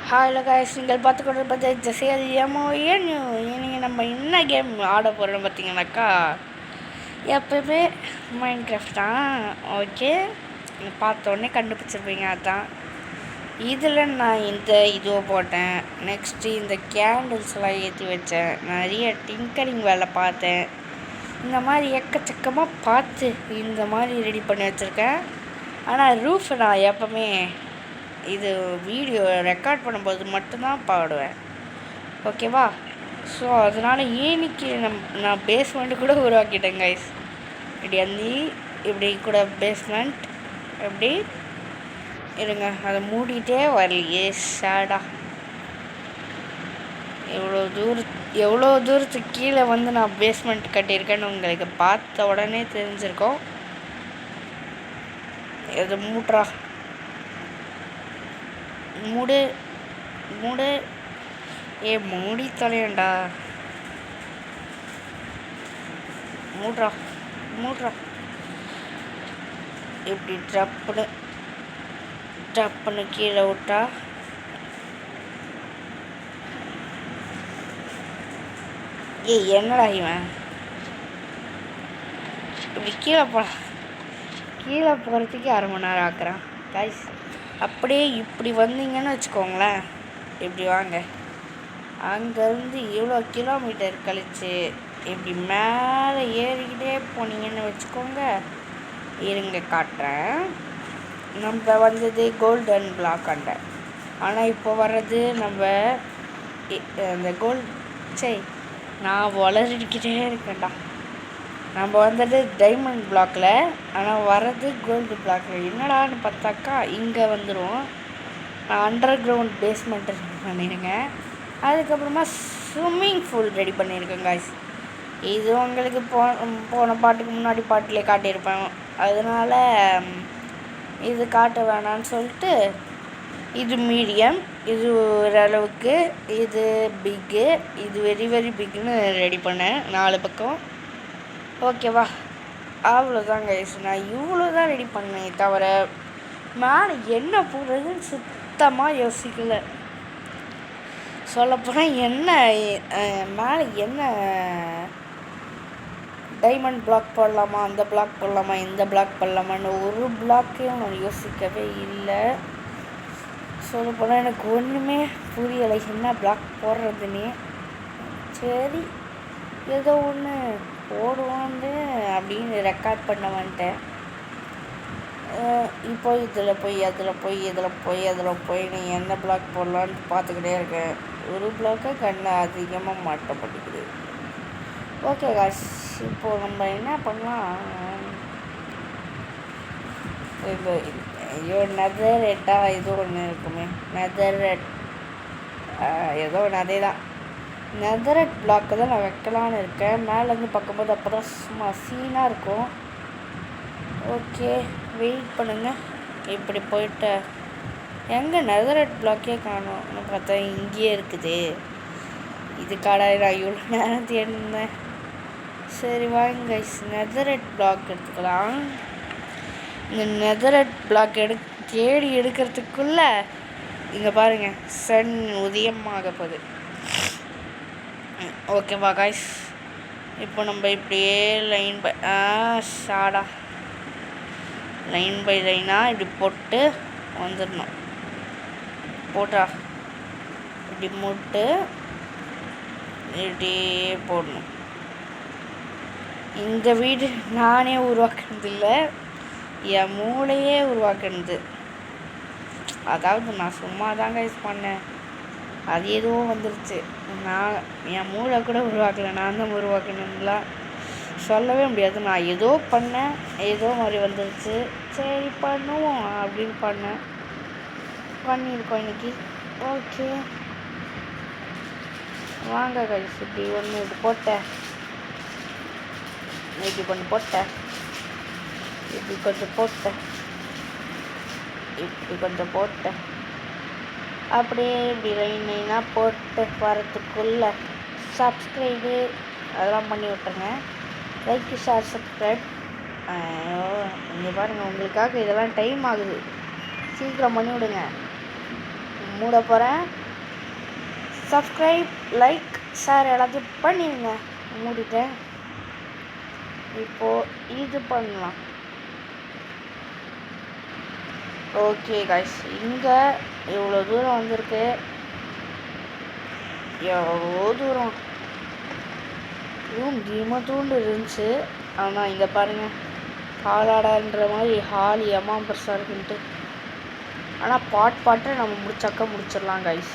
Hello guys, நீங்கள் பார்த்துக்கொண்டு பார்த்து ஜெசியல் எம்ஓஎன்யூ. இன்னைக்கு நம்ம என்ன கேம் ஆட போகிறோம் பார்த்தீங்கன்னாக்கா, எப்பவுமே மைண்ட் கிராஃப்ட் தான். ஓகே, பார்த்தோன்னே கண்டுபிடிச்சிருப்பீங்க. அதுதான் இதில் நான் இதுவோ போட்டேன். நெக்ஸ்ட்டு இந்த கேண்டில்ஸ்லாம் ஏற்றி வச்சேன். நிறைய டிங்கரிங் வேலை பார்த்தேன். இந்த மாதிரி எக்கச்சக்கமாக பார்த்து இந்த மாதிரி ரெடி பண்ணி வச்சுருக்கேன். ஆனால் ரூஃப் நான் எப்பவுமே இது வீடியோ ரெக்கார்ட் பண்ணும்போது மட்டும்தான் பாடுவேன், ஓகேவா? ஸோ அதனால் இன்னைக்கு நான் பேஸ்மெண்ட்டு கூட உருவாக்கிட்டேன் கைஸ். இப்படி கூட பேஸ்மெண்ட் எப்படி இருங்க, அதை மூடிட்டே வரலையே ஷேடா. எவ்வளோ தூரத்துக்கு கீழே வந்து நான் பேஸ்மெண்ட் கட்டியிருக்கேன்னு உங்களுக்கு பார்த்த உடனே தெரிஞ்சிருக்கோம். இது மூட்ரா, மூடு மூடு, மூடி தொலையண்டா. மூட்ரா மூட்ரா. இப்படி டப்புன்னு கீழே விட்டா என்னடா இவன் இப்படி கீழே போகிறதுக்கு 1/2 மணி நேரம் ஆக்குறான் கைஸ். அப்படியே இப்படி வந்தீங்கன்னு வச்சுக்கோங்களேன், இப்படி வாங்க, அங்கேருந்து இவ்வளோ கிலோமீட்டர் கழித்து இப்படி மேலே ஏறிக்கிட்டே போனீங்கன்னு வச்சுக்கோங்க. இருங்க காட்டுறேன். நம்ம வந்தது கோல்டன் பிளாக் அண்டை, ஆனால் இப்போ வர்றது நம்ம அந்த நான் வளர்ந்துக்கிட்டே இருக்கேன்டா. நம்ம வந்துட்டு டைமண்ட் பிளாக்கில், ஆனால் வர்றது கோல்டு பிளாக்கில். என்னடான்னு பார்த்தாக்கா இங்கே வந்துடும். நான் அண்டர் கிரவுண்ட் பேஸ்மெண்ட் பண்ணிடுங்க. அதுக்கப்புறமா ஸ்விம்மிங் பூல் ரெடி பண்ணியிருக்கேன் காய்ஸ். இது உங்களுக்கு போன பாட்டுக்கு முன்னாடி பாட்டிலே காட்டியிருப்பேன், அதனால் இது காட்ட வேணான்னு சொல்லிட்டு இது மீடியம், இது ஓரளவுக்கு, இது பிக்கு, இது வெரி வெரி பிக்குன்னு ரெடி பண்ணேன் 4 பக்கம். ஓகேவா? அவ்வளோதான் கைஸ். நான் இவ்வளோ தான் ரெடி பண்ணேன், தவிர மேலே என்ன போடுறதுன்னு சுத்தமாக யோசிக்கலை. சொல்லப்போனால் மேலே என்ன டைமண்ட் பிளாக் போடலாமா, அந்த பிளாக் போடலாமா, இந்த பிளாக் போடலாமான்னு ஒரு பிளாக்கையும் நான் யோசிக்கவே இல்லை. சொல்லப்போனால் எனக்கு ஒன்றுமே புரியலை என்ன பிளாக் போடுறதுன்னே. சரி, ஏதோ ஒன்று போடுவான்னு அப்படின்னு ரெக்கார்ட் பண்ண வந்துட்டேன். இப்போ இதில் போய் நீ என்ன பிளாக் போடலான்னு பார்த்துக்கிட்டே இருக்கேன். ஒரு பிளாக்கை கண்ணை அதிகமாக மாட்டப்பட்டுக்குது. ஓகே காஷ், இப்போது நம்ம என்ன பண்ணலாம்? இப்போ நெதர் ரெட்டா ஏதோ ஒன்று இருக்குமே, நெதர் ரெட் ஏதோ ஒன்று, அதே தான் நெதரட் பிளாக்கு தான் நான் வைக்கலான்னு இருக்கேன். மேலேருந்து பார்க்கும்போது அப்போ தான் சும்மா சீனாக இருக்கும். ஓகே, வெயிட் பண்ணுங்கள். இப்படி போயிட்டு எங்கே நெதரட் பிளாக்கே காணோம்னு பார்த்தா இங்கேயே இருக்குது. இதுக்காக நான் இவ்வளோ நேரம் தேடினேன். சரி வாங்க கைஸ், நெதரட் பிளாக் எடுத்துக்கலாம். இந்த நெதரட் பிளாக் தேடி எடுக்கிறதுக்குள்ளே இங்கே பாருங்கள், சன் உதயமாக போகுது. ஓகேவா காய்ஸ்? இப்போ நம்ம இப்படியே லைன் பை லைனாக இப்படி போட்டு வந்துடணும். போட்டா இப்படி மூட்டு இப்படியே போடணும். இந்த வீடு நானே உருவாக்குனதில்லை, என் மூளையே உருவாக்குனது. அதாவது நான் சும்மா தாங்க யூஸ் பண்ணேன், அது எதுவும் வந்துருச்சு. நான் என் மூளை கூட உருவாக்கலை, நான் தான் உருவாக்கணுங்களா சொல்லவே முடியாது. நான் ஏதோ பண்ணேன், ஏதோ மாதிரி வந்துருச்சு. சரி பண்ணுவோம் அப்படின்னு பண்ணியிருக்கோம் இன்னைக்கு. ஓகே வாங்க கைஸ், இப்படி ஒன்று இது போட்டேன், இப்படி கொஞ்சம் போட்டேன், இப்படி கொஞ்சம் போட்டேன், இப்படி கொஞ்சம் போட்டேன். அப்படியே இப்படி லைனாக போட்டு வரத்துக்குள்ளே சப்ஸ்கிரைபு அதெல்லாம் பண்ணி விட்டுருங்க. Like, share, subscribe. இங்கே பாருங்கள், உங்களுக்காக இதெல்லாம் டைம் ஆகுது, சீக்கிரம் பண்ணி விடுங்க. மூட போகிறேன். சப்ஸ்கிரைப், லைக், ஷேர் எல்லாத்தையும் பண்ணிடுங்க. மூடிட்டேன். இப்போது இது பண்ணலாம். ஓகே கைஸ், இங்கே இவ்வளோ தூரம் வந்திருக்கு. எவ்வளோ தூரம் இதுவும் தூண்டு இருந்துச்சு. ஆனால் இங்கே பாருங்கள், காலாடான்ற மாதிரி ஹாலி அம்மா பெருசாக இருக்குன்ட்டு. ஆனால் பாட்டை நம்ம முடிச்சிடலாம் கைஸ்.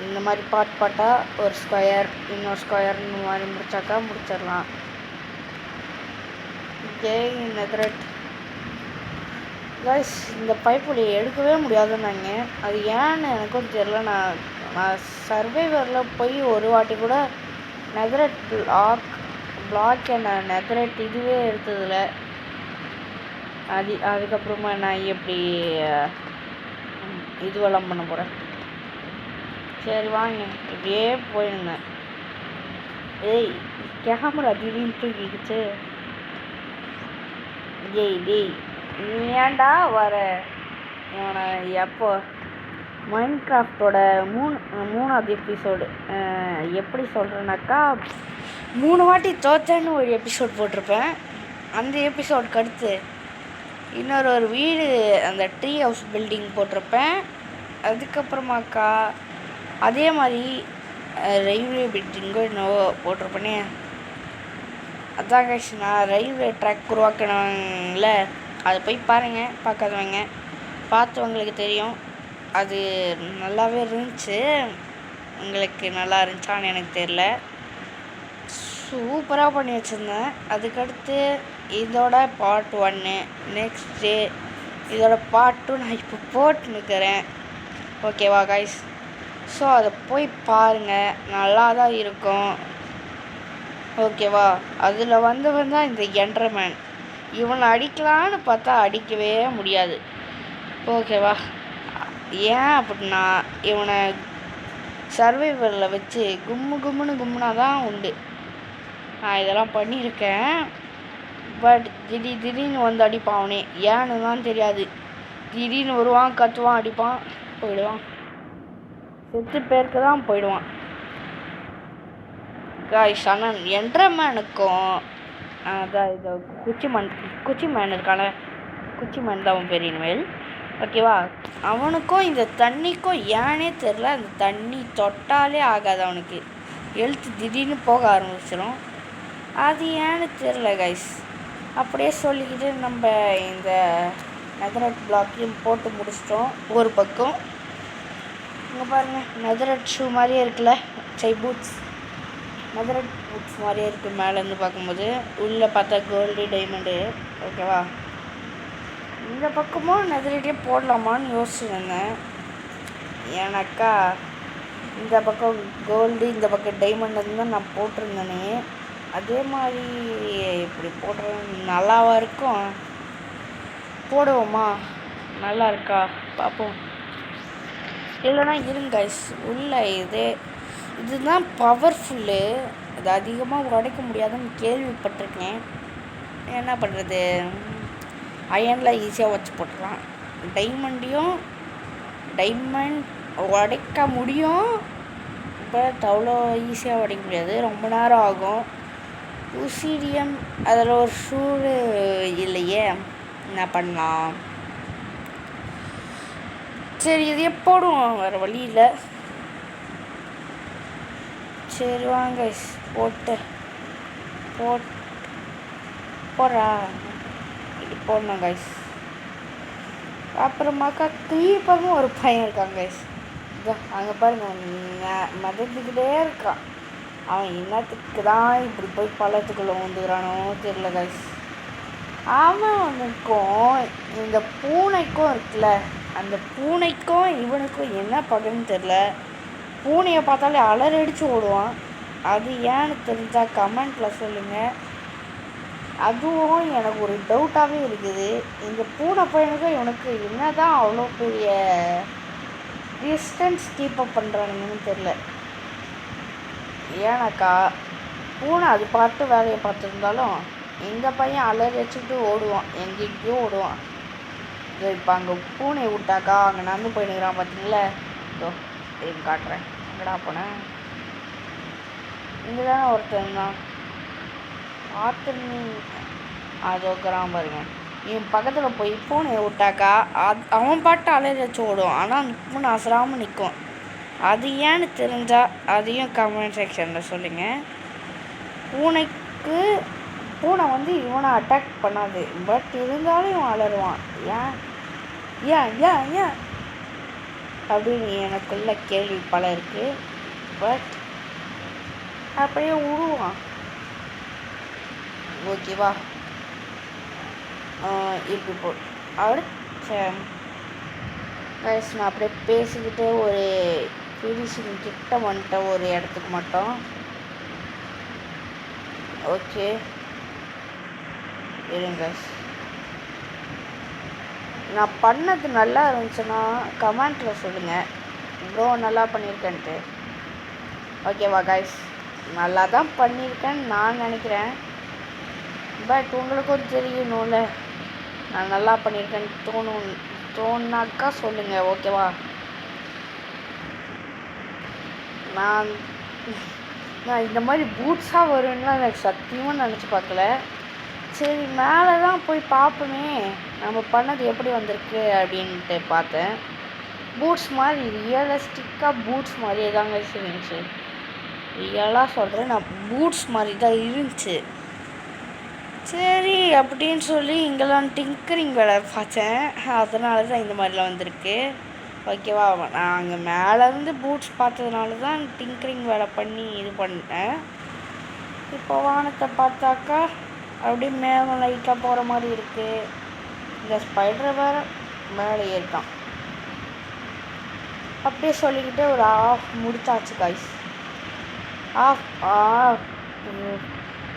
இந்த மாதிரி பாட்டாக ஒரு ஸ்கொயர், இன்னொரு ஸ்கொயர், இந்த மாதிரி முடிச்சிடலாம். நெதரட் கைஸ், இந்த பைப்புல எடுக்கவே முடியாதுன்னாங்க. அது ஏன்னு எனக்கும் தெரியல. நான் சர்வைவரில் போய் ஒரு வாட்டி கூட நெதரட் பிளாக் என்ன நெதரட் இதுவே எடுத்ததில்ல. அதுக்கப்புறமா நான் எப்படி இதுவெல்லாம் பண்ண போகிறேன். சரி வாங்க, இப்படியே போயிடுங்க. ஏய், கேமரா திடீர்னு தூக்கிக்கிச்சு. டேய் நீ ஏன்டா வர? இவனை எப்போ மைன்கிராஃப்டோட மூணாவது எபிசோடு எப்படி சொல்கிறேன்னாக்கா, 3 வாட்டி தோத்தேன்னு ஒரு எபிசோட் போட்டிருப்பேன். அந்த எபிசோடுக்கு அடுத்து இன்னொரு வீடு, அந்த ட்ரீ ஹவுஸ் பில்டிங் போட்டிருப்பேன். அதுக்கப்புறமாக்கா அதே மாதிரி ரயில்வே பில்டிங்கும் என்னவோ போட்டிருப்பேனே. அதான் கைஸ், நான் ரயில்வே ட்ராக் உருவாக்கினவங்கள அதை போய் பாருங்கள். பார்க்காதவங்க பார்த்தவங்களுக்கு தெரியும். அது நல்லாவே இருந்துச்சு. உங்களுக்கு நல்லா இருந்துச்சான்னு எனக்கு தெரியல. சூப்பராக பண்ணி வச்சுருந்தேன். அதுக்கடுத்து இதோட பார்ட் 1, நெக்ஸ்ட்டு இதோட பார்ட் 2 நான் இப்போ போட்டுன்னுக்கிறேன். ஓகேவா கைஸ்? ஸோ அதை போய் பாருங்கள், நல்லா தான் இருக்கும். ஓகேவா? அதில் வந்தவன் தான் இந்த என்டர்மேன். இவனை அடிக்கலான்னு பார்த்தா அடிக்கவே முடியாது. ஓகேவா? ஏன் அப்படின்னா, இவனை சர்வைவரில் வச்சு கும்முனா தான் உண்டு. நான் இதெல்லாம் பண்ணியிருக்கேன். பட் திடீர்னு வந்து அடிப்பான் அவனே. ஏன்னு தான் தெரியாது. திடீர்னு வருவான், கத்துவான், அடிப்பான், போயிடுவான். செத்து பேருக்கு தான் போயிடுவான் காய்ஸ். ஆனால் என்டர்மேனுக்கும் அதான் இது குச்சிமேன் இருக்கான, குச்சிமேன் தான் அவன் பெரிய மேல். ஓகேவா? அவனுக்கும் இந்த தண்ணிக்கும் ஏன்னே தெரில, அந்த தண்ணி தொட்டாலே ஆகாது அவனுக்கு. எழுத்து திடீர்னு போக ஆரம்பிச்சிடும். அது ஏன்னு தெரில கைஸ். அப்படியே சொல்லிக்கிட்டு நம்ம இந்த நெதரட் பிளாக்கையும் போட்டு முடிச்சிட்டோம். ஒரு பக்கம் இங்கே பாருங்கள், நெதரட் ஷூ மாதிரியே இருக்குல்ல, பூட்ஸ், நெதரட் பூட்ஸ் மாதிரியே இருக்குது மேலேருந்து பார்க்கும்போது. உள்ளே பார்த்தா கோல்டு, டைமண்டு. ஓகேவா? இந்த பக்கமும் நெதரட்டே போடலாமான்னு யோசிச்சுருந்தேன். ஏன்னாக்கா இந்த பக்கம் கோல்டு, இந்த பக்கம் டைமண்ட் தான் நான் போட்டிருந்தேனே. அதே மாதிரி இப்படி போடுறது நல்லாவா இருக்கும்? போடுவோமா? நல்லா இருக்கா பார்ப்போம். இல்லைனா இருங்க கைஸ், உள்ள இதுதான் பவர்ஃபுல்லு. இது அதிகமாக உடைக்க முடியாதுன்னு கேள்விப்பட்டிருக்கேன். என்ன பண்ணுறது? அயனில் ஈஸியாக வச்சு போட்டுடலாம். டைமண்ட் உடைக்க முடியும், பட் அவ்வளோ ஈஸியாக உடைக்க முடியாது, ரொம்ப நேரம் ஆகும். உசிடியம் அதில் ஒரு ஷூரு இல்லையே, என்ன பண்ணலாம்? சரி இதையே போடுவோம், வேறு வழி இல்லை. சரி வாங்க போடுறா, இது போடணும் கைஸ். அப்புறமாக்கா க்ரீப்பரும் ஒரு பையன் இருக்கான் கைஸ். அங்கே பாருங்க, மதத்துக்கிட்டே இருக்கான். அவன் என்னத்துக்கு தான் இப்படி போய் பள்ளத்துக்குள்ளே வந்துக்கிறானோ தெரியல கைஸ். அவனுக்கும் இந்த பூனைக்கும் இருக்குல்ல, அந்த பூனைக்கும் இவனுக்கும் என்ன பகன்னு தெரில. பூனையை பார்த்தாலே அலறடிச்சு ஓடுவான். அது ஏன்னு தெரிஞ்சால் கமெண்ட்டில் சொல்லுங்கள். அதுவும் எனக்கு ஒரு டவுட்டாகவே இருக்குது. இந்த பூனை பையனுக்கும் இவனுக்கு என்ன தான் அவ்வளோ பெரிய டிஸ்டன்ஸ் கீப்பப் பண்ணுறானுங்கன்னு தெரில. ஏன்னாக்கா பூனை அது பார்த்து வேலையை பார்த்துருந்தாலும் இந்த பையன் அலறி வச்சுக்கிட்டு ஓடுவான், எங்கேயோ ஓடுவான். இப்போ அங்கே பூனை விட்டாக்கா அங்கே நடந்து போயிடுக்கிறான் பார்த்தீங்களா? இதோ காட்டுறேன். எங்கடா போனேன்? இங்கே தானே ஒருத்தன் தான் பார்த்துன்னு அதோக்கிறான் பாருங்க. என் பக்கத்தில் போய் பூனையை விட்டாக்கா அவன் பாட்டு அலையிறச்சு ஓடும். ஆனால் அந்த பூனை அசராமல் நிற்கும். அது ஏன்னு தெரிஞ்சால் அதையும் கமெண்ட் செக்ஷனில் சொல்லுங்கள். பூனை வந்து இவனை அட்டாக் பண்ணாது. பட் இருந்தாலும் இவன் அலறுவான். ஏன் ஏன் ஏன் ஏன் அப்படின்னு எனக்குள்ள கேள்வி பல இருக்குது. பட் அப்படியே விடுவான். ஓகேவா? இப்படி அடுத்த நான் அப்படியே பேசிக்கிட்டு ஒரு ஃபினிஷிங் கிட்ட வந்துட்டேன் ஒரு இடத்துக்கு மட்டும். ஓகே இருங்க. நான் பண்ணது நல்லா இருந்துச்சுன்னா கமெண்ட்டில் சொல்லுங்கள். ப்ரோ நல்லா பண்ணியிருக்கேன்ட்டு. ஓகேவா கைஸ்? நல்லா தான் பண்ணியிருக்கேன்னு நான் நினைக்கிறேன். பட் உங்களுக்கும் தெரியணும்ல நான் நல்லா பண்ணியிருக்கேன்னு தோணுனாக்கா சொல்லுங்கள். ஓகேவா? நான் இந்த மாதிரி பூட்ஸாக வரும்லாம் எனக்கு சத்தியமாக நினச்சி பார்க்கல. சரி மேலே தான் போய் பார்ப்போமே நம்ம பண்ணது எப்படி வந்திருக்கு அப்படின்ட்டு பார்த்தேன். பூட்ஸ் மாதிரி ரியலிஸ்டிக்காக பூட்ஸ் மாதிரியே தாங்க இருந்துச்சு. ரியலாக சொல்கிறேன், நான் பூட்ஸ் மாதிரி தான் இருந்துச்சு. சரி அப்படின்னு சொல்லி இங்கெல்லாம் டிங்கரிங் வேலை பார்த்தேன். அதனால தான் இந்த மாதிரிலாம் வந்திருக்கு. ஓகேவா? நான் அங்கே மேலேருந்து பூட்ஸ் பார்த்ததுனால தான் டிங்கரிங் வேலை பண்ணி இது பண்ணிட்டேன். இப்போ வானத்தை பார்த்தாக்கா அப்படியே மேலே லைட்டாக போகிற மாதிரி இருக்குது. இந்த ஸ்பைடர் வேறு மேலே ஏறிட்டான். அப்படியே சொல்லிக்கிட்டே ஒரு ஆஃப் முடிச்சாச்சு கைஸ். ஆஃப்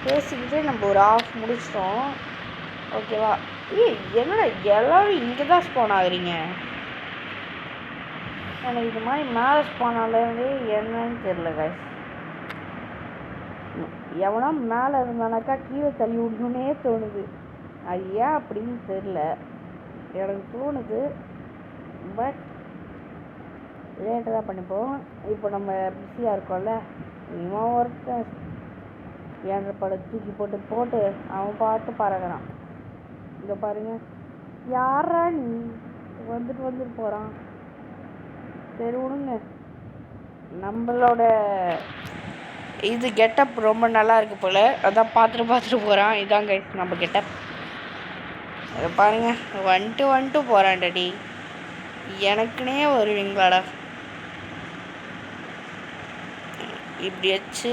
பேசிக்கிட்டே நம்ம ஒரு ஆஃப் முடிச்சிட்டோம். ஓகேவா? என்னடா எல்லோரும் இங்கே தான் ஸ்பான் ஆகுறீங்க? எனக்கு இது மாதிரி மேலே ஸ்பான் ஆனது என்னன்னு தெரில கைஸ். எவனா மேலே இருந்தானாக்கா கீழே தள்ளி விடணுன்னே தோணுது. அது ஏன் அப்படின்னு தெரில, எனக்கு தோணுது. பட் லேட்டு தான் பண்ணிப்போம். இப்போ நம்ம பிஸியாக இருக்கோம்ல, இவன் ஒருத்தன் ஏன்ற படம் தூக்கி போட்டு அவன் பார்த்து பறகுறான். இங்கே பாருங்க, யாரா நீ வந்துட்டு போகிறான். சரி விடுங்க. நம்மளோட இது கெட்டப் ரொம்ப நல்லா இருக்கு போல், அதான் பார்த்துட்டு போகிறான். இதாங்க நம்ம கெட்டப். அதை பாருங்க, வந்துட்டு போகிறான். டடி எனக்குன்னே வருவீங்களாடா இப்படி வச்சு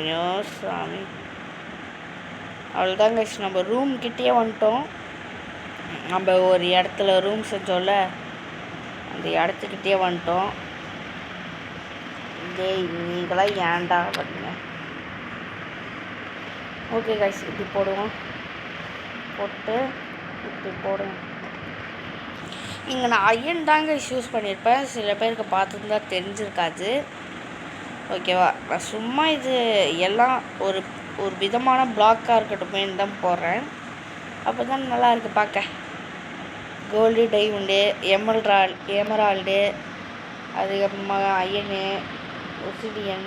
ஐயோ சாமி. அவ்வளோதாங்க நம்ம ரூம் கிட்டே வந்துட்டோம். நம்ம ஒரு இடத்துல ரூம் செஞ்சோம்ல, அந்த இடத்துக்கிட்டே வந்துட்டோம். நீங்களாம் ஏன்டா பண்ணுங்க. ஓகே கைஸ், இப்படி போடுவோம். போட்டு இப்படி போடுவோம். இங்கே நான் அயன் தாங்க யூஸ் பண்ணியிருப்பேன். சில பேருக்கு பார்த்துருந்தா தெரிஞ்சிருக்காது. ஓகேவா? நான் சும்மா இது எல்லாம் ஒரு விதமான பிளாக்காக இருக்கட்டுமேன்னு தான் போடுறேன். அப்போ தான் நல்லா இருக்குது பார்க்க. கோல்டு, டைமண்டு, எமரால்டு, அதுக்கப்புறமா அயனு, ஒசிடியன்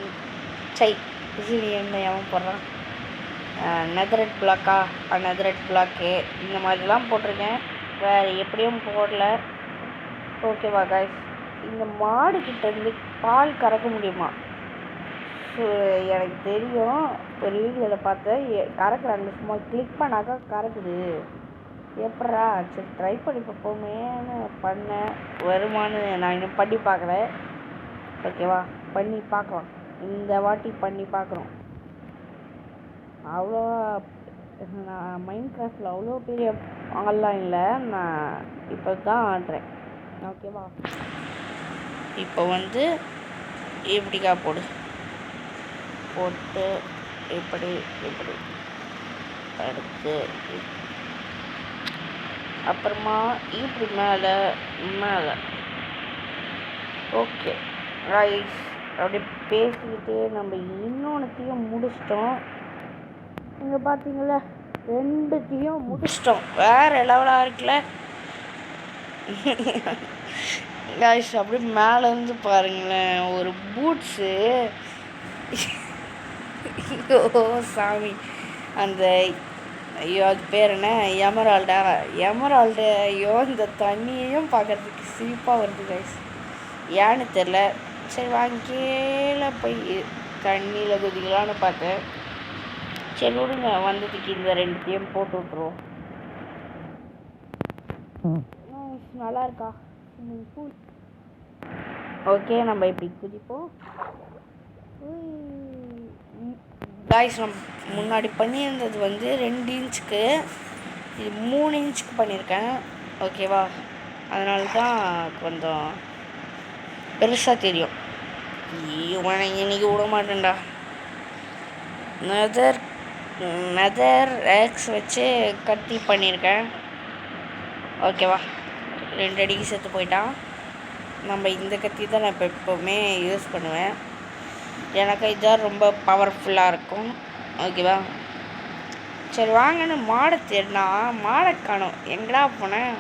எவன் போடுறான், நெதரட் பிளாக்கு இந்த மாதிரிலாம் போட்டிருக்கேன். வேறு எப்படியும் போடல. ஓகேவா காய்ஸ்? இந்த மாடுக்கிட்டேருந்து பால் கறக்க முடியுமா? ஸோ எனக்கு தெரியும், ஒரு வீடியோவில் பார்த்தேன் கறக்குறாங்க. சும்மா கிளிக் பண்ணாக்கா கறக்குது. எப்படா சரி ட்ரை பண்ணி பார்ப்போமேன்னு பண்ணேன். வருமானு நான் இன்னும் பண்ணி பார்க்கல. ஓகேவா? பண்ணி பார்க்கலாம். இந்த வாட்டி பண்ணி பார்க்குறோம். அவ்வளோ நான் மைண்ட் கிராஃப்டில் அவ்வளோ பெரிய ஆள்லாம் இல்லை. நான் இப்போ தான் ஆடுறேன். ஓகேவா? இப்போ வந்து இப்படிக்கா போட்டு இப்படி அடுத்து அப்புறமா இப்படி மேலே ஓகே ரைஸ். அப்படி பேசிக்கிட்டு நம்ம இன்னொன்றுத்தையும் முடிச்சிட்டோம். இங்கே பார்த்தீங்களா, ரெண்டுத்தையும் முடிச்சிட்டோம். வேறு லெவலாக இருக்குல்ல? காய்ஸ் அப்படியே மேலேருந்து பாருங்களேன் ஒரு பூட்ஸு. ஐயோ சாமி, அந்த ஐயோ அது பேர் என்ன, எமரால்டு. ஐயோ இந்த தண்ணியையும் பார்க்கறதுக்கு சிரிப்பாக வருது கைஸ், ஏன்னு தெரில. சரி வாங்கி கீழே போய் தண்ணியில் குதிக்கலான்னு பார்த்தேன். சரி விடுங்க, வந்ததுக்கு இந்த 2த்தையும் போட்டு விட்ருவோம். நல்லா இருக்கா ஸ்விம்மிங் பூல்? ஓகே, நம்ம இப்படி குதிப்போம். காய்ஸ் நம்ம முன்னாடி பண்ணியிருந்தது வந்து 2 இன்ச்சுக்கு, இது 3 இன்ச்சுக்கு பண்ணியிருக்கேன். ஓகேவா, அதனால தான் கொஞ்சம் பெருசாக தெரியும். இவனை இன்னைக்கு விட மாட்டேன்டா. நெதர் எக்ஸ் வச்சு கத்தி பண்ணியிருக்கேன். ஓகேவா, 2 அடிக்கு செத்து போயிட்டான். நம்ம இந்த கத்தி தான் நான் இப்போ எப்போவுமே யூஸ் பண்ணுவேன். எனக்கு இதுதான் ரொம்ப பவர்ஃபுல்லாக இருக்கும். ஓகேவா, சரி வாங்கன்னு மாடை தேடினா மாடை காணும். எங்கடா போனேன்?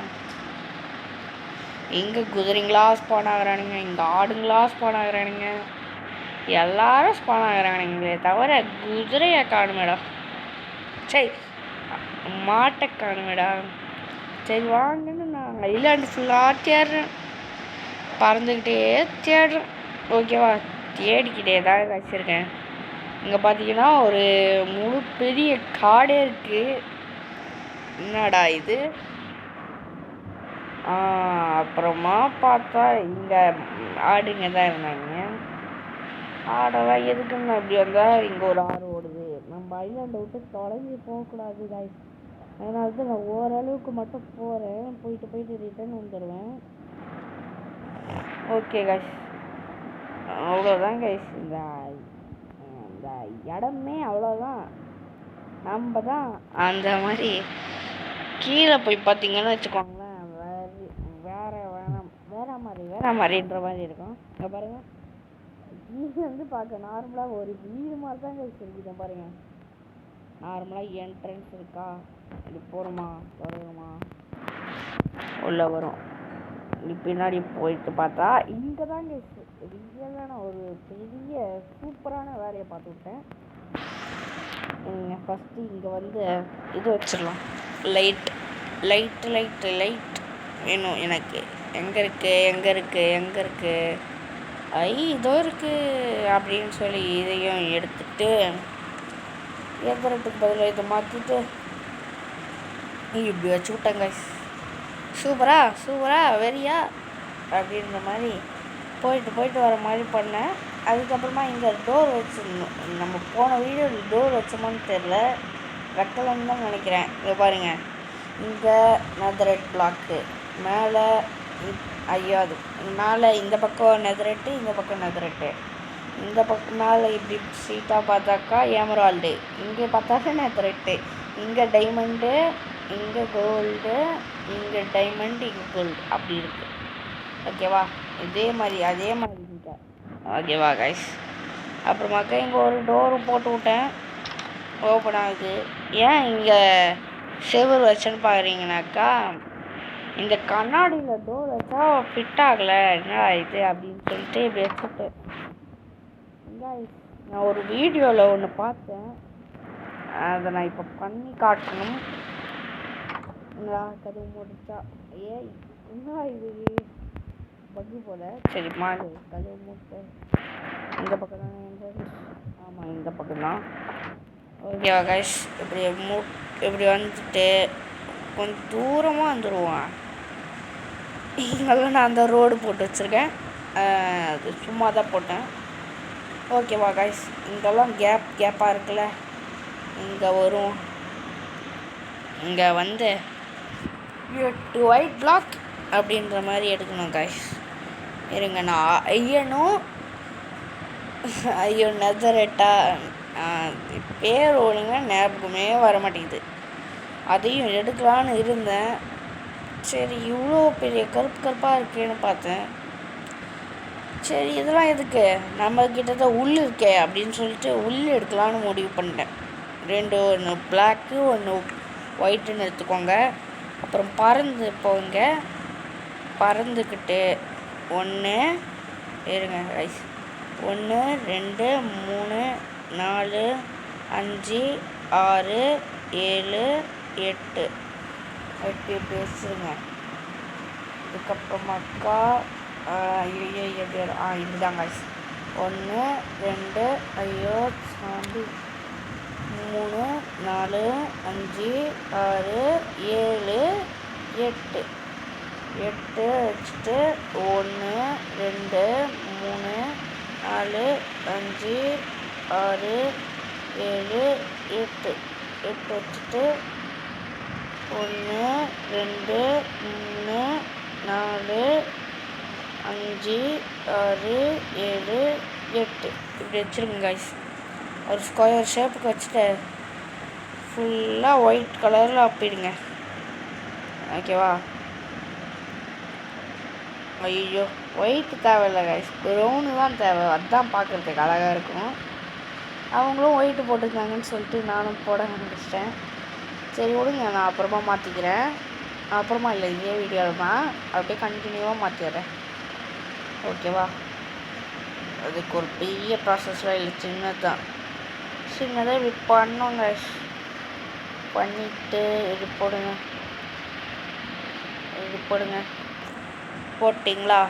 இங்கே குதிரைங்களா ஸ்பான் ஆகிறானுங்க, இங்கே ஆடுங்களா ஸ்பான் ஆகிறானுங்க, எல்லாரும் ஸ்பான் ஆகிறானுங்களே தவிர குதிரையை காணுமேடா. சரி மாட்டை காணுமேடா. சரி வாங்கன்னு நான் ஐலாண்டு ஃபுல்லாக தேடுறேன், பறந்துக்கிட்டே தேடுறேன். ஓகேவா, தேடிக்கிட்டே தான் வச்சுருக்கேன். இங்கே பார்த்தீங்கன்னா ஒரு முழு பெரிய காடே இருக்குது. என்னடா இது? அப்புறமா பார்த்தா இங்கே ஆடுங்க தான் இருந்தாங்க. ஆடெல்லாம் எதுக்குன்னு அப்படி வந்தால் இங்கே ஒரு ஆறு ஓடுது. நம்ம ஐலாண்டை விட்டு தொலைஞ்சி போகக்கூடாது காய்ஸ், அதனால தான் நான் ஓரளவுக்கு மட்டும் போகிறேன். போயிட்டு ரிட்டர்ன் வந்துடுவேன். ஓகே காய்ஸ், அவ்வளோதான் கைஸ். இந்த இடமே அவ்வளோதான். நம்ம தான் அந்த மாதிரி கீழே போய் பார்த்தீங்கன்னு வச்சுக்கோங்களேன், வேற மாதிரின்ற மாதிரி இருக்கும். இங்கே பாருங்கள், கீழே வந்து பார்க்க நார்மலாக ஒரு வீடு மாதிரி தான் கைஸ் இருக்குது. பாருங்கள், நார்மலாக என்ட்ரன்ஸ் இருக்கா, இப்படி போகிறோமா வருமா உள்ளே வரும். பின்னாடி போயிட்டு பார்த்தா இங்கே தான் ரியலான ஒரு பெரிய சூப்பரான வேலையை பார்த்து விட்டேன். ஃபஸ்ட்டு இங்கே வந்து இது வச்சிடலாம், லைட் வேணும் எனக்கு. எங்கே இருக்குது இதோ இருக்குது அப்படின்னு சொல்லி இதையும் எடுத்துட்டு எந்திரத்துக்கு பதிலாக இதை மாற்றிட்டு இப்படி வச்சு விட்டேங்க. சூப்பரா வெறியா அப்படின்ற மாதிரி போயிட்டு வர மாதிரி பண்ணேன். அதுக்கப்புறமா இங்கே டோர் வச்சிடணும். நம்ம போன வீடியோவில் டோர் வச்சோமான்னு தெரில, வைக்கலன்னு தான் நினைக்கிறேன். இங்கே பாருங்கள், இங்கே நெதரைட் பிளாக்கு மேலே, அது மேலே இந்த பக்கம் நெதரைட்டு, இந்த பக்கம் நெதரைட்டு, இந்த பக்கம் மேலே இப்படி சீட்டாக பார்த்தாக்கா எமரால்டு, இங்கே பார்த்தாக்கா நெதரைட்டு, இங்கே டைமண்டு, இங்கே கோல்டு, இங்கே டைமண்ட், இங்கே கோல்டு அப்படி இருக்குது. ஓகேவா, அதே மாதிரி இங்கே. ஓகேவா கைஸ், அப்புறமாக்கா இங்கே ஒரு டோரு போட்டு விட்டேன், ஓப்பன் ஆகுது. ஏன் இங்கே செவர் வச்சேன்னு பார்க்குறீங்கனாக்கா, இந்த கண்ணாடியில் டோர் வச்சா ஃபிட் ஆகலை, என்னடா இது அப்படின்னு சொல்லிட்டு இப்படி வச்சுட்டேன். நான் ஒரு வீடியோவில் ஒன்று பார்த்தேன், அதை நான் இப்போ பண்ணி காட்டணும். கதவு மூடிச்சா என்ன இது பக்கு போல. சரி மாடு கதவு மூட்டை இந்த பக்கம் தானே, ஆமாம் இந்த பக்கம் தான். ஓகேவா கைஸ், இப்படி வந்துட்டு கொஞ்சம் தூரமாக வந்துடுவான். இங்கெல்லாம் நான் அந்த ரோடு போட்டு வச்சுருக்கேன், அது சும்மா தான் போட்டேன். ஓகேவா கைஸ், இங்கெல்லாம் கேப்பாக இருக்குல்ல, இங்கே வரும். இங்கே வந்து 8 ஒயிட் பிளாக் அப்படின்ற மாதிரி எடுக்கணும் கைஸ். இருங்க, நான் ஐயோ நெதரெட்டா பேர் ஒழுங்க ஞாபகமே வர மாட்டேங்குது. அதையும் எடுக்கலான்னு இருந்தேன். சரி இவ்வளோ பெரிய கருப்பாக இருக்கேன்னு பார்த்தேன். சரி இதெல்லாம் எதுக்கு, நம்மக்கிட்ட தான் உள் இருக்கே அப்படின்னு சொல்லிட்டு உள் எடுக்கலான்னு முடிவு பண்ணிட்டேன். 2, ஒன்று பிளாக்கு, ஒன்று ஒயிட்டுன்னு எடுத்துக்கோங்க. அப்புறம் பறந்து போங்க. பறந்துக்கிட்டு 1 இருங்க ரைஸ் 1 2 3 4 5 6 7 8 8 இப்படி வச்சுருங்க. இதுக்கப்புறமாக்கா இதுதாங்க 1 2 ஐயோ சாந்தி 3 4 5 6 7 8 8 வச்சுட்டு 1 2 3 4 5 6 7 8 8 வச்சுட்டு 1 2 3 4 5 6 7 8 இப்படி வச்சுருங்க கைஸ். ஒரு ஸ்கொயர் ஷேப்புக்கு வச்சுட்டு ஃபுல்லாக ஒயிட் கலரில் ஆப்பிடுங்க. ஓகேவா? ஐயோ ஒயிட் தேவையில்லை கைஸ், ப்ரௌனு தான் தேவை. அதுதான் பார்க்குறதுக்கு அழகாக இருக்கும். அவங்களும் ஒயிட்டு போட்டுருக்காங்கன்னு சொல்லிட்டு நானும் போட ஆரம்பிச்சிட்டேன். சரி விடுங்க, நான் அப்புறமா மாற்றிக்கிறேன். அப்புறமா இல்லை, இதே வீடியோவில் தான் அப்படியே கண்டினியூவாக மாற்றிடுறேன். ஓகேவா? அதுக்கு ஒரு பெரிய ப்ராசஸ்லாம் இல்லை, சின்னதாக இப்படி பண்ணோங்க. பண்ணிவிட்டு இது போடுங்க, போட்டிங்களா?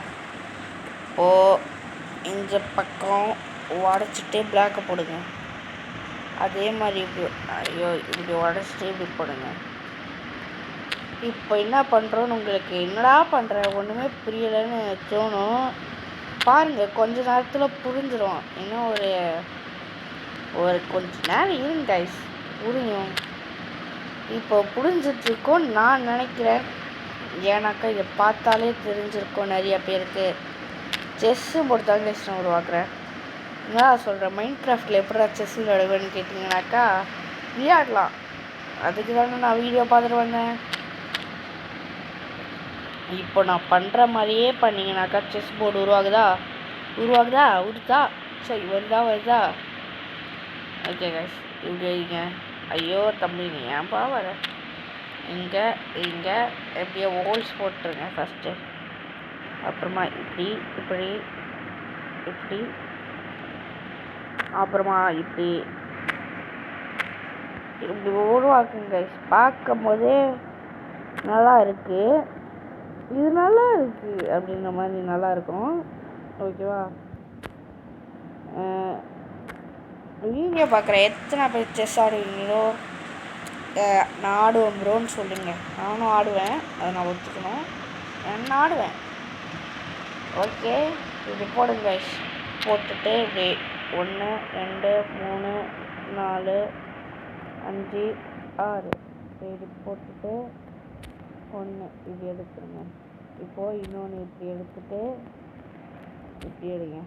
இப்போது இந்த பக்கம் உடச்சிட்டு பிளாக்கை போடுங்க. அதே மாதிரி இப்படி உடச்சிட்டு இப்படி போடுங்க. இப்போ என்ன பண்ணுறோன்னு உங்களுக்கு என்னடா பண்ணுற ஒன்றுமே புரியலைன்னு தோணும். பாருங்கள், கொஞ்ச நேரத்தில் புரிஞ்சிடும். இன்னும் ஒரு கொஞ்ச நேரம் இருங்க கைஸ், புரியும். இப்போ புரிஞ்சிட்ருக்கோன்னு நான் நினைக்கிறேன். ஏன்னாக்கா இதை பார்த்தாலே தெரிஞ்சிருக்கோம் நிறைய பேருக்கு. செஸ்ஸு போட்டு தான் கைஸ் நான் உருவாக்குறேன். என்ன சொல்கிறேன், மைண்ட் கிராஃப்டில் எப்படா செஸ் விளையாடுவேன்னு கேட்டிங்கனாக்கா விளையாடலாம். அதுக்கு தானே நான் வீடியோ பார்த்துட்டு வந்தேன். இப்போ நான் பண்ணுற மாதிரியே பண்ணிங்கனாக்கா செஸ் போர்டு உருவாகுதா? சரி, வருதா? ஓகே கைஸ், இப்படி வைங்க. ஐயோ தம்பி, நீ ஏன்பா வர? இங்கே எப்படியோ ஹோல்ஸ் போட்டுருங்க ஃபஸ்ட்டு. அப்புறமா இப்படி அப்புறமா இப்படி உருவாக்குங்க கைஸ். பார்க்கும் போதே நல்லா இருக்குது, இது நல்லா இருக்குது அப்படின்ற மாதிரி நல்லாயிருக்கும். ஓகேவா? வீடியோ பார்க்குற எத்தனை பேர் செஸ் ஆடுவீங்களோ நான் ஆடுவேன் ப்ரோன்னு சொல்லுங்கள். நானும் ஆடுவேன், அதை நான் ஒத்துக்கணும். நான் ஆடுவேன். ஓகே, இப்படி போடுங்க கைஸ். போட்டுட்டு இப்படி 1 2 3 4 5 6 இப்படி போட்டுட்டு 1 இப்படி எடுத்துருங்க. இப்போது இன்னொன்று இப்படி எடுத்துட்டு இப்படி எடுங்க.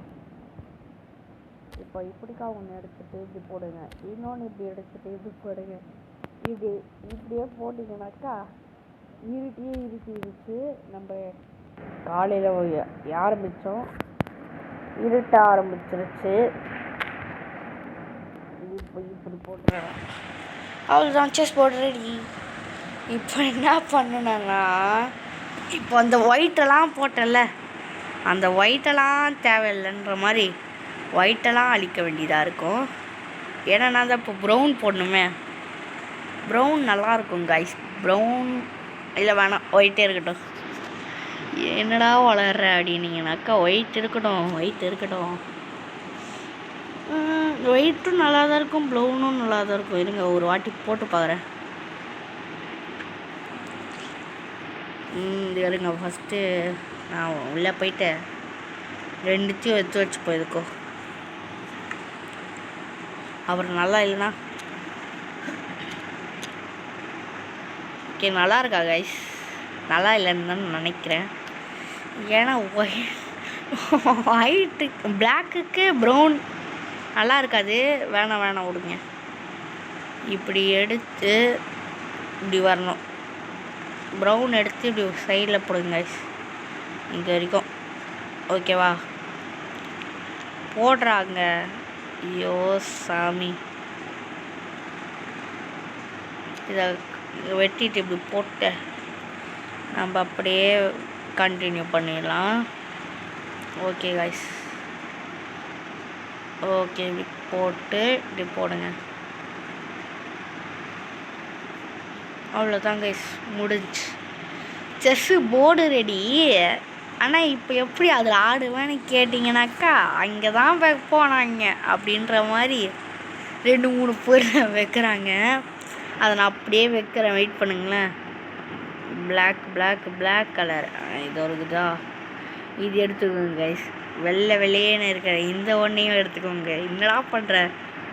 இப்போ இப்படிக்கா ஒன்று எடுத்துகிட்டு இப்படி போடுங்க. இன்னொன்று இப்படி எடுத்துகிட்டு இப்படி போடுங்க. இப்படியே போட்டிங்கனாக்கா இருட்டு நம்ம காலையில் ஆரம்பித்தோம், இருட்ட ஆரம்பிச்சிருச்சு. இப்போ இப்படி போட்டுறேன். அவ்வளோதான், செஸ் போர்டு ரெடி. இப்போ என்ன பண்ணுனேன்னா, இப்போ அந்த ஒயிட்டெல்லாம் போட்டல, அந்த ஒயிட்டெல்லாம் தேவையில்லைன்ற மாதிரி ஒயிட்டெல்லாம் அழிக்க வேண்டியதாக இருக்கும். ஏன்னா நான் தான் இப்போ ப்ரௌன் போடணுமே. ப்ரௌன் நல்லாயிருக்கும் கைஸ். ப்ரௌன் இல்லை வேணாம், ஒயிட்டே இருக்கட்டும். என்னடா வளர்ற அப்படின்னீங்கனாக்கா ஒயிட் இருக்கட்டும். ஒயிட்டும் நல்லா தான் இருக்கும், ப்ரௌனும் நல்லா தான் இருக்கும். இருங்க ஒரு வாட்டி போட்டு பார்க்குறேன். இருங்க, ஃபஸ்ட்டு நான் உள்ளே போயிட்டு ரெண்டுத்தையும் எடுத்து வச்சு போயிருக்கோம். அப்புறம் நல்லா இல்லைனா ஓகே, நல்லா இருக்கா கைஸ்? நல்லா இல்லைன்னு தான் நினைக்கிறேன். ஏன்னா ஒயிட்டு பிளாக்குக்கு ப்ரௌன் நல்லா இருக்காது. வேணாம் விடுங்க. இப்படி எடுத்து இப்படி வரணும். ப்ரௌன் எடுத்து இப்படி சைடில் போடுங்க கைஸ், இங்கே வரைக்கும். ஓகேவா? போடுறாங்க. ஐயோ சாமி, இதை வெட்டிட்டு இப்படி போட்டு நம்ம அப்படியே கண்டினியூ பண்ணிடலாம். ஓகே கைஸ், ஓகே போட்டு இப்படி போடுங்க. அவ்வளோதான் கைஸ், முடிஞ்சு. Chess board ready. ஆனால் இப்போ எப்படி அதில் ஆடுவேன்னு கேட்டிங்கனாக்கா, அங்கே தான் போனாங்க அப்படின்ற மாதிரி 2-3 பொருளை வைக்கிறாங்க. அதை நான் அப்படியே வைக்கிறேன், வெயிட் பண்ணுங்களேன். பிளாக் கலர் இது இருக்குதா, இது எடுத்துக்கோங்க கைஸ். வெள்ளையேன்னு இருக்கிற இந்த ஒன்றையும் எடுத்துக்கோங்க. என்னடா பண்ணுற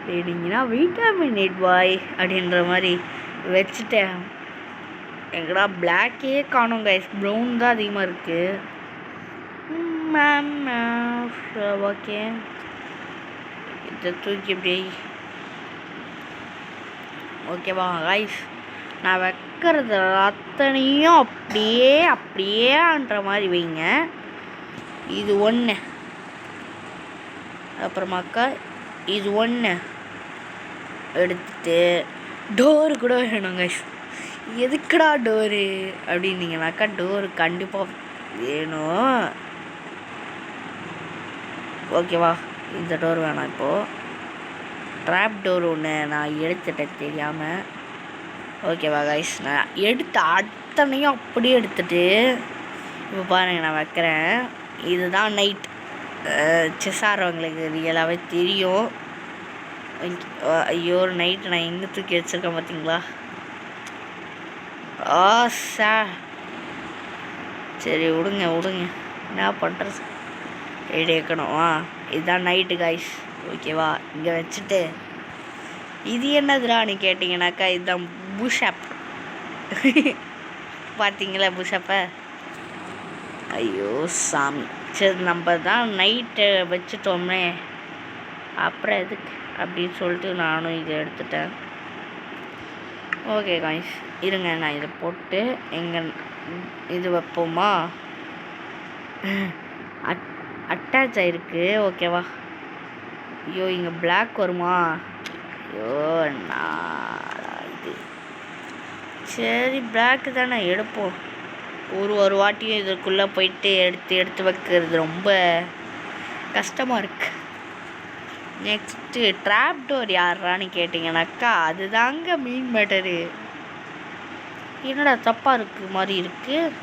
அப்படின்னா, விட்டமின் எட் பாய் அப்படின்ற மாதிரி வச்சுட்டேன். எங்கடா பிளாக்கே காணும் கைஸ், ப்ரௌன் தான் அதிகமாக இருக்குது. ஓகே, இதை தூக்கி இப்படி. ஓகேவா கைஸ், நான் வைக்கிறது அத்தனையும் அப்படியேன்ற மாதிரி வைங்க. இது ஒன்று, அப்புறமாக்கா இது ஒன்று எடுத்துட்டு டோரு கூட வேணும் கைஸ். எதுக்குடா டோரு அப்படின்னீங்கனாக்கா, டோரு கண்டிப்பாக வேணும். ஓகேவா, இந்த டோர் வேணாம். இப்போது ட்ராப் டோர் ஒன்று நான் எடுத்துட்டேன் தெரியாமல். ஓகேவா கைஸ், நான் எடுத்த அத்தனையும் அப்படியே எடுத்துட்டு இப்போ பாருங்கள் நான் வைக்கிறேன். இதுதான் நைட். செஸ் ஆடுறவங்களுக்கு ரியலாகவே தெரியும். ஐயோ, நைட்டு நான் எங்கே தூக்கி வச்சுருக்கேன் பார்த்தீங்களா? சரி விடுங்க, என்ன பண்ணுறது, எடுக்கணும். இதுதான் நைட்டு கைஸ். ஓகேவா, இங்கே வச்சுட்டு இது என்னதுடான்னு கேட்டிங்கனாக்கா, இதுதான் புஷ்அப். பார்த்தீங்களா புஷ்அப்பை? ஐயோ சாமி, சரி நம்ம தான் நைட்டு வச்சுட்டோமே, அப்புறம் எதுக்கு அப்படின்னு சொல்லிட்டு நானும் இதை எடுத்துட்டேன். ஓகே காய்ஸ், இருங்க நான் இதை போட்டு எங்கே இது வைப்போமா? அட்டாச் ஆகிருக்கு. ஓகேவா, ஐயோ இங்கே பிளாக் வருமா? ஐயோ இது சரி, பிளாக்கு தானே எடுப்போம். ஒரு வாட்டியும் இதுக்குள்ளே போயிட்டு எடுத்து வைக்கிறது ரொம்ப கஷ்டமாக இருக்குது. நெக்ஸ்ட்டு ட்ராப் டோர் யாரான்னு கேட்டிங்கனாக்கா, அதுதாங்க மெயின் மேட்டரு. என்னடா தப்பாக இருக்கு மாதிரி இருக்குது,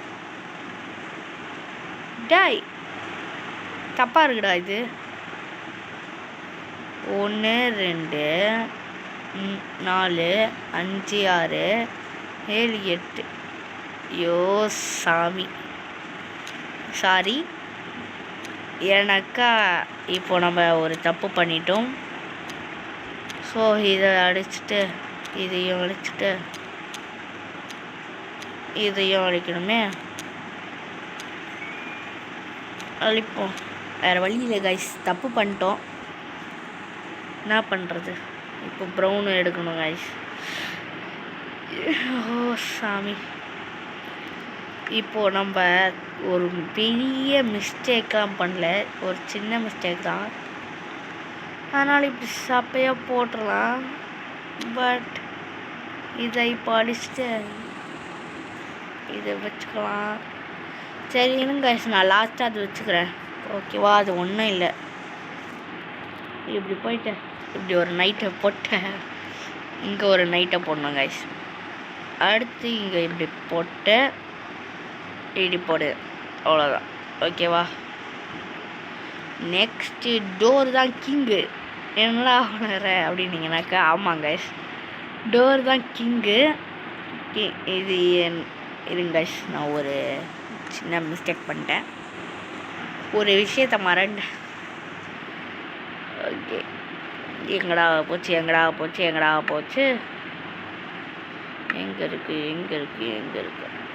டாய் தப்பாக இருக்குடா. இது 1 2 4 5 6 7 8. ஐயோ சாமி, சாரி. ஏன்னாக்கா இப்போ நம்ம ஒரு தப்பு பண்ணிட்டோம். ஸோ இதை அடிச்சுட்டு இதையும் அடிச்சுட்டு இதையும் அடிக்கணுமே, அழிப்போம். வேறு வழி இல்லை கைஸ், தப்பு பண்ணிட்டோம். என்ன பண்ணுறது, இப்போ ப்ரௌனு எடுக்கணும் கைஸ். ஓ சாமி, இப்போது நம்ம ஒரு பெரிய மிஸ்டேக்லாம் பண்ணல, ஒரு சின்ன மிஸ்டேக் தான். அதனால் இப்படி சப்பையாக போட்டுடலாம். பட் இதை இப்போ அடிச்சுட்டு இதை வச்சுக்கலாம். சரி இருங்க கைஸ், நான் லாஸ்ட்டாக அது வச்சுக்கிறேன். ஓகேவா, அது ஒன்றும் இல்லை. இப்படி போயிட்டேன், இப்படி ஒரு நைட்டை போட்டேன், இங்கே ஒரு நைட்டை போடணும் கைஸ். அடுத்து இங்கே இப்படி போட்டு இப்படி போடு, அவ்வளோதான். ஓகேவா, நெக்ஸ்ட்டு டோர் தான் கிங்கு. என்னடா வளர அப்படின்னீங்கனாக்கா, ஆமாங்க கைஸ், டோர் தான் கிங்கு. இது இருங்க கைஸ், நான் ஒரு சின்ன மிஸ்டேக் பண்ணிட்டேன், ஒரு விஷயத்தை மறந்தேன். ஓகே, எங்கடா போச்சு எங்கே இருக்குது இது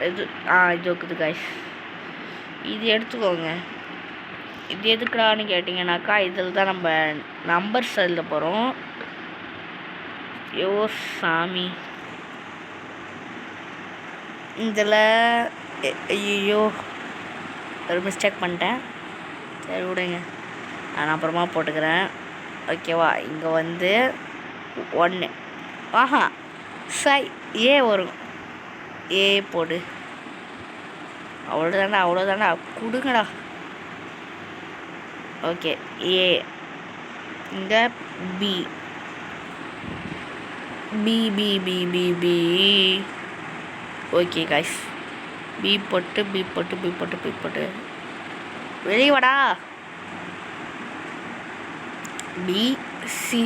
இது இருக்குது கைஸ். இது எடுத்துக்கோங்க. இது எதுக்குடான்னு கேட்டிங்கனாக்கா, இதில் தான் நம்ம நம்பர்ஸ் எழுத போகிறோம். ஐயோ சாமி, இதில் ஐயோ ஒரு மிஸ்டேக் பண்ணிட்டேன். சரி விடுங்க, நான் அப்புறமா போட்டுக்கிறேன். ஓகேவா, இங்கே வந்து 1 ஏ வரும், ஏ போடு, அவ்வளோதாண்டா கொடுங்கடா. ஓகே, ஏ இங்கே பி பி பி பி பி பி ஓகே கைஸ், பி போட்டு வெளியே வாடா. பி சி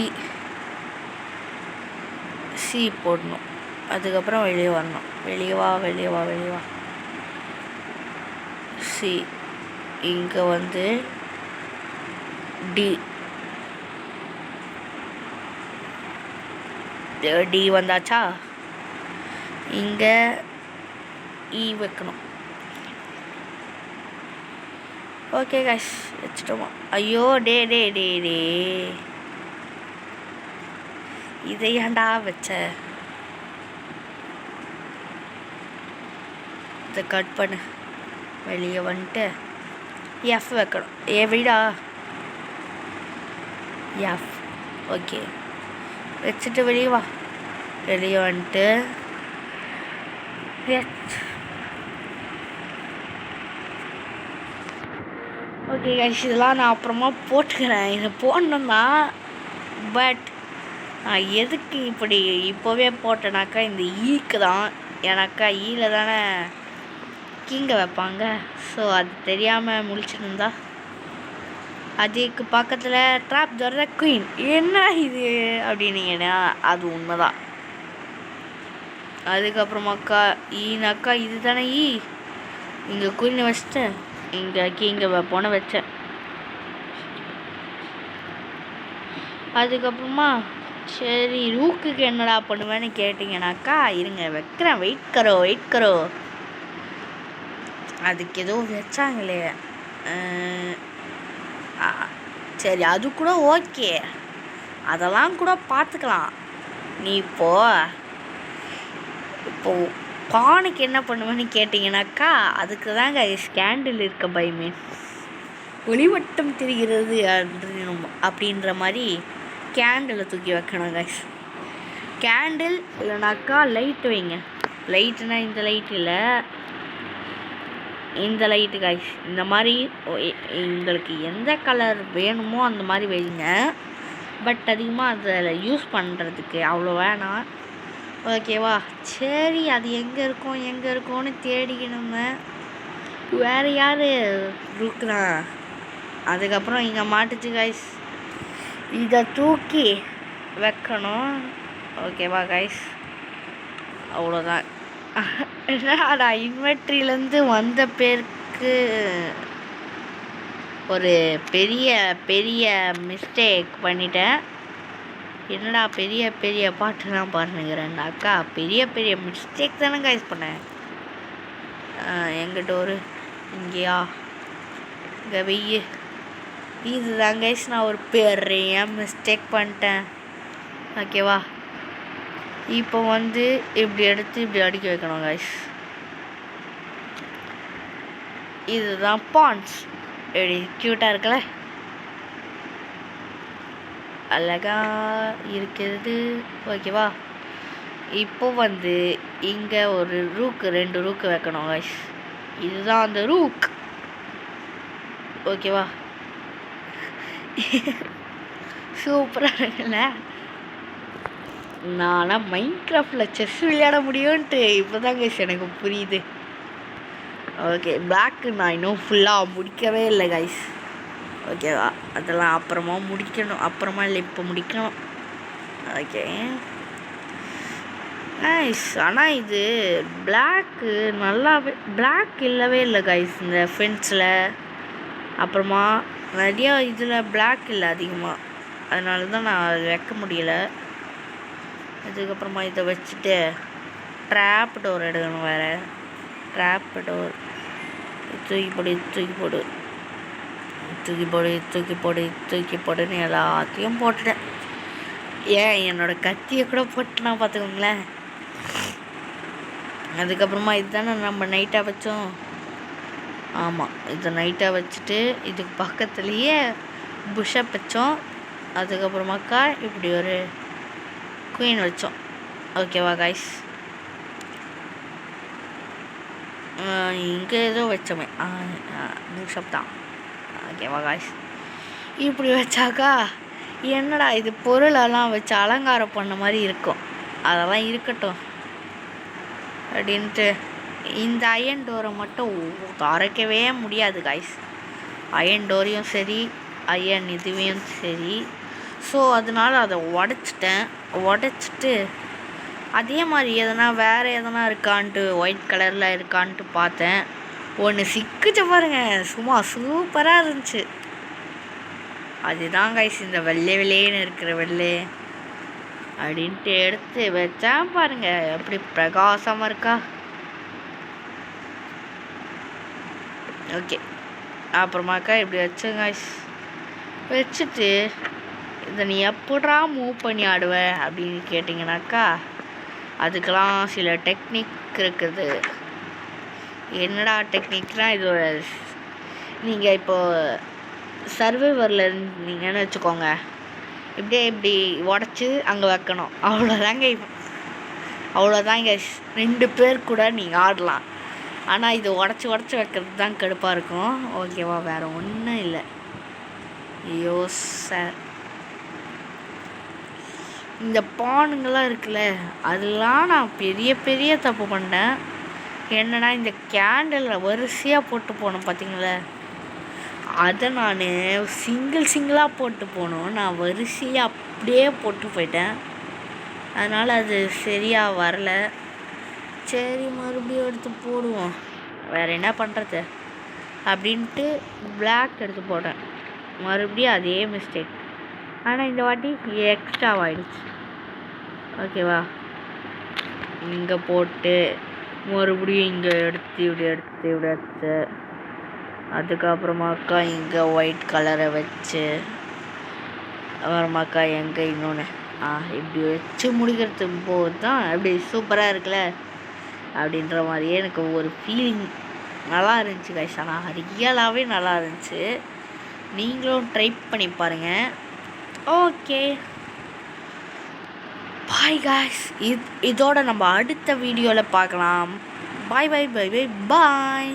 சி போடணும், அதுக்கப்புறம் வெளியே வரணும். வெளியே வா. சி இங்கே வந்து டி டி வந்தாச்சா? இங்கே இ வைக்கணும். ஓகே கைஸ், வச்சுட்டோமா? ஐயோ டே இதை ஏன்டா வச்ச? இதை கட் பண்ணு. வெளியே வந்துட்டு எஃப் வைக்கணும். ஏ விடா எஃப். ஓகே, வச்சுட்டு வெளியே வா. வெளியே வந்துட்டு ஓகே கைஸ், இதெல்லாம் நான் அப்புறமா போட்டுக்கிறேன். இதை போடணும் தான், பட் எதுக்கு இப்படி இப்போவே போட்டேனாக்கா இந்த ஈக்கு தான். ஏன்னாக்கா ஈல தானே கீங்க வைப்பாங்க. ஸோ அது தெரியாமல் முழிச்சிருந்தா அதுக்கு பக்கத்தில் ட்ராப் தர குயின். என்ன இது அப்படின்னீங்கன்னா அது உண்மைதான். அதுக்கப்புறமாக்கா ஈனாக்கா இது தானே ஈ. இங்கே குயின் வச்சுட்டு இங்கே கீங்க வைப்போன்னு வச்சேன். அதுக்கப்புறமா சரி ரூக்குக்கு என்னடா பண்ணுவேன்னு கேட்டிங்கனாக்கா இருங்க வைக்கிறேன், வெயிட் கரோ. அதுக்கு ஏதோ வச்சாங்களே, சரி அது கூட ஓகே, அதெல்லாம் கூட பார்த்துக்கலாம். நீ இப்போ பானுக்கு என்ன பண்ணுவேன்னு கேட்டிங்கனாக்கா அதுக்கு தாங்க ஸ்கேண்டில் இருக்க பயமே. ஒளிவட்டம் தெரிகிறது அப்படின்ற மாதிரி கேண்டில் தூக்கி வைக்கணும் கைஸ். கேண்டில் இல்லைனாக்கா லைட் வைங்க. லைட்டுனா இந்த லைட் இல்லை, இந்த லைட்டு கைஸ். இந்த மாதிரி உங்களுக்கு எந்த கலர் வேணுமோ அந்த மாதிரி வைங்க. பட் அதிகமாக அதில் யூஸ் பண்ணுறதுக்கு அவ்வளோ வேணாம். ஓகேவா? சரி, அது எங்கே இருக்கும்னு தேடிக்கணுங்க. வேறு யார் இருக்குதான். அதுக்கப்புறம் இங்கே மாட்டுச்சு கைஸ், இதை தூக்கி வைக்கணும். ஓகேவா கைஸ்? அவ்வளோதான். என்னடா இன்வெர்ட்ரியிலேருந்து வந்த பேருக்கு ஒரு பெரிய மிஸ்டேக் பண்ணிட்டேன். என்னடா பெரிய பாட்டுலாம் பாருங்கிறேன்னாக்கா பெரிய மிஸ்டேக் தானே கைஸ் பண்ணேன். எங்கிட்ட ஒரு இங்கேயா இங்கே வெய்ய இதுதான் கைஸ், நான் ஒரு பெரிய மிஸ்டேக் பண்ணிட்டேன். ஓகேவா? இப்போ வந்து இப்படி எடுத்து இப்படி அடிக்க வைக்கணும் கைஸ். இதுதான் பான்ஸ். எப்படி க்யூட்டாக இருக்குல்ல, அழகா இருக்குது. ஓகேவா? இப்போ வந்து இங்கே ஒரு ரெண்டு ரூக்கு வைக்கணும் கைஸ். இதுதான் அந்த ரூக். ஓகேவா? சூப்பராக இருக்குல்ல. நான்லாம் மைன்கிராஃப்டில் செஸ் விளையாட முடியும்ன்ட்டு இப்போ தான் கைஸ் எனக்கு புரியுது. ஓகே, பிளாக்கு நான் இன்னும் ஃபுல்லாக முடிக்கவே இல்லை கைஸ். ஓகேவா? அதெல்லாம் அப்புறமா முடிக்கணும். இப்போ முடிக்கணும். ஓகே கைஸ், ஆனால் இது பிளாக்கு நல்லாவே பிளாக் இல்லவே இல்லை கைஸ். இந்த ஃபென்ஸில் அப்புறமா நிறையா இதில் பிளாக் இல்லை அதிகமாக, அதனால தான் நான் வைக்க முடியலை. அதுக்கப்புறமா இதை வச்சுட்டு ட்ராப் டோர் எடுக்கணும். வேறு ட்ராப் டோர் தூக்கி போடுன்னு எல்லாத்தையும் போட்டுட்டேன். ஏன் என்னோடய கத்தியை கூட போட்டுனா பார்த்துக்கோங்களேன். அதுக்கப்புறமா இதுதானே நம்ம நைட்டாக வச்சோம். ஆமாம், இதை நைட்டாக வச்சுட்டு இதுக்கு பக்கத்துலேயே புஷ்அப் வச்சோம். அதுக்கப்புறமாக்கா இப்படி ஒரு குயின் வச்சோம். ஓகேவா கைஸ்? இங்கே ஏதோ வச்சோமே நியூஷப் தான். ஓகேவா காய்ஸ், இப்படி வச்சாக்கா என்னடா இது பொருளெல்லாம் வச்சு அலங்காரம் பண்ண மாதிரி இருக்கும். அதெல்லாம் இருக்கட்டும் அப்படின்ட்டு இந்த அயன் டோரை மட்டும் திறக்கவே முடியாது காய்ஸ். அயன் டோரையும் சரி அயன் இதுவையும் சரி. ஸோ அதனால் அதை உடச்சிட்டு அதே மாதிரி எதனா வேறு எதனா இருக்கான்ட்டு ஒயிட் கலரில் இருக்கான்ட்டு பார்த்தேன். ஒன்று சிக்கிச்சு பாருங்க, சும்மா சூப்பராக இருந்துச்சு. அதுதான் கைஸ் இந்த வெள்ளைன்னு இருக்கிற வெள்ளை அப்படின்ட்டு எடுத்து வச்சா பாருங்க எப்படி பிரகாசமாக இருக்கா. ஓகே, அப்புறமாக்கா இப்படி வச்சேன் கைஸ். வச்சுட்டு இதை நீ எப்படா மூவ் பண்ணி ஆடுவ அப்படின்னு கேட்டிங்கனாக்கா அதுக்கெலாம் சில டெக்னிக் இருக்குது. என்னடா டெக்னிக்னால், இது நீங்கள் இப்போது சர்வைவரில் இருந்தீங்கன்னு வச்சுக்கோங்க, இப்படி உடச்சி அங்கே வைக்கணும். அவ்வளோதாங்க 2 பேர் கூட நீங்கள் ஆடலாம். ஆனால் இது உடச்சி வைக்கிறது தான் கடுப்பாக இருக்கும். ஓகேவா, வேறு ஒன்றும் இல்லை. ஐயோ சார், இந்த பானுங்கள்லாம் இருக்குல்ல, அதெல்லாம் நான் பெரிய தப்பு பண்ணேன். என்னன்னா இந்த கேண்டில் வரிசையாக போட்டு போனோம் பார்த்தீங்களா, அதை நான் சிங்கிளாக போட்டு போனோம். நான் வரிசையாக அப்படியே போட்டு போயிட்டேன். அதனால் அது சரியாக வரல. சரி, மறுபடியும் எடுத்து போடுவோம், வேறு என்ன பண்ணுறது அப்படின்ட்டு பிளாக் எடுத்து போட்டேன். மறுபடியும் அதே மிஸ்டேக். ஆனால் இந்த வாட்டி எக்ஸ்ட்ராவாகிடுச்சு. ஓகேவா, இங்கே போட்டு மறுபடியும் இங்கே இப்படி எடுத்து அதுக்கப்புறமாக்கா இங்கே ஒயிட் கலரை வச்சு அப்புறமாக்கா எங்கே இன்னொன்று இப்படி வச்சு முடிக்கிறதுக்கு போது தான் அப்படி சூப்பராக இருக்குல்ல அப்படின்ற மாதிரியே எனக்கு ஒரு ஃபீலிங் நல்லா இருந்துச்சு கைஸ். ஆனால் ரியலாகவே நல்லா இருந்துச்சு. நீங்களும் ட்ரை பண்ணி பாருங்கள். Okay, bye guys. இதோட நம்ம அடுத்த வீடியோவில் பார்க்கலாம். பாய்.